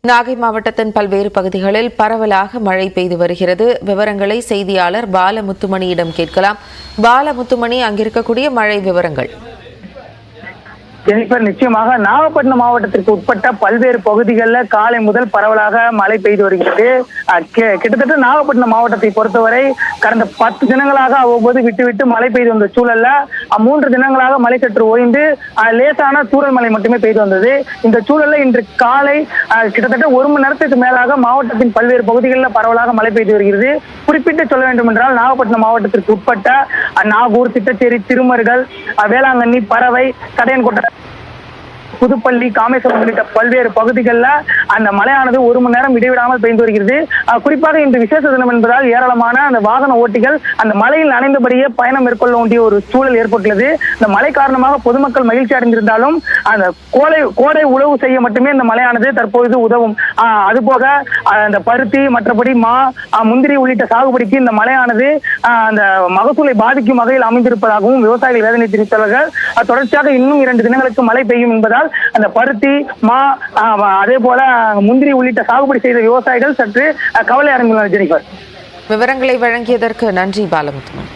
நாகை மாவட்டத்தின் பல்வேறு பகுதிகளில் பரவலாக மழை பெய்து வருகிறது. விவரங்களை செய்தியாளர் பாலமுத்துமணியிடம் கேட்கலாம். பாலமுத்துமணி, அங்கிருக்கக்கூடிய மழை விவரங்கள். ஜெனிஃபர், நிச்சயமாக நாகப்பட்டினம் மாவட்டத்திற்கு உட்பட்ட பல்வேறு பகுதிகளில் காலை முதல் பரவலாக மழை பெய்து வருகிறது. கிட்டத்தட்ட நாகப்பட்டினம் மாவட்டத்தை பொறுத்தவரை கடந்த 10 தினங்களாக அவ்வப்போது விட்டு மழை பெய்து வந்த சூழல்ல 3 தினங்களாக மழை சற்று ஓய்ந்து லேசான தூறல் மழை மட்டுமே பெய்து வந்தது. இந்த சூழல்ல இன்று காலை கிட்டத்தட்ட 1 மணி நேரத்துக்கு மேலாக மாவட்டத்தின் பல்வேறு பகுதிகளில் பரவலாக மழை பெய்து வருகிறது. குறிப்பிட்டு சொல்ல வேண்டும் என்றால் நாகப்பட்டினம் மாவட்டத்திற்கு உட்பட்ட நாகூர், திட்டச்சேரி, திருமருகல், வேளாங்கண்ணி, பறவை, கடையன்கோட்டை, புதுப்பள்ளி, காமேஸ்வரம் உள்ளிட்ட பல்வேறு பகுதிகளில் அந்த மழையானது 1 மணி நேரம் இடைவிடாமல் பெய்து வருகிறது. குறிப்பாக இன்று விசேஷ தினம் என்பதால் ஏராளமான அந்த வாகன ஓட்டிகள் அந்த மழையில் நனைந்தபடியே பயணம் மேற்கொள்ள வேண்டிய ஒரு சூழல் ஏற்பட்டுள்ளது. இந்த மழை காரணமாக பொதுமக்கள் மகிழ்ச்சி அடைந்திருந்தாலும் அந்த கோடை உழவு செய்ய மட்டுமே இந்த மழையானது தற்போது உதவும். அதுபோக அந்த பருத்தி, மற்றபடி முந்திரி உள்ளிட்ட சாகுபடிக்கு இந்த மழையானது அந்த மகசூலை பாதிக்கும் வகையில் அமைந்திருப்பதாகவும் விவசாயிகள் வேதனை தெரிவித்தார்கள். தொடர்ச்சியாக இன்னும் 2 தினங்களுக்கு மழை பெய்யும் என்பதால் அந்த பருத்தி, அதே போல முந்திரி உள்ளிட்ட சாகுபடி செய்த விவசாயிகள் சற்று கவலை அடைந்துள்ளனர். ஜெனிஃபர், விவரங்களை வழங்கியதற்கு நன்றி பாலமுத்துமணி.